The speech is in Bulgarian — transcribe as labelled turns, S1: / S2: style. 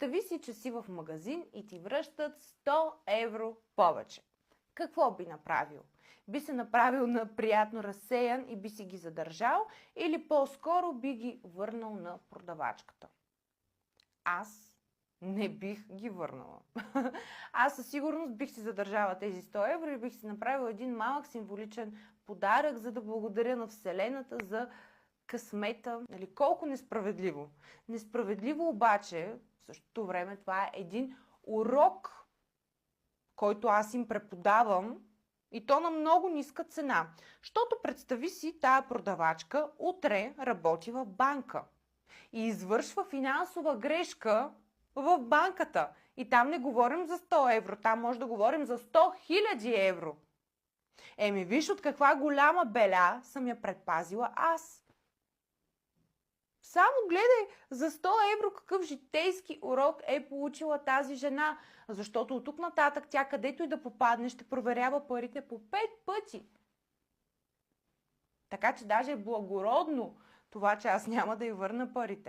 S1: Представи си, че си в магазин и ти връщат 100 евро повече. Какво би направил? Би се направил на приятно разсеян и би си ги задържал или по-скоро би ги върнал на продавачката? Аз не бих ги върнала. Аз със сигурност бих си задържала тези 100 евро и бих си направила един малък символичен подарък, за да благодаря на Вселената за късмета. Нали, колко несправедливо. Несправедливо обаче, в същото време това е един урок, който аз им преподавам и то на много ниска цена. Щото представи си, тая продавачка утре работи в банка и извършва финансова грешка в банката. И там не говорим за 100 евро, там може да говорим за 100 000 евро. Еми виж от каква голяма беля съм я предпазила аз. Само гледай за 100 евро какъв житейски урок е получила тази жена, защото от тук нататък тя където и да попадне ще проверява парите по 5 пъти. Така че даже е благородно това, че аз няма да й върна парите.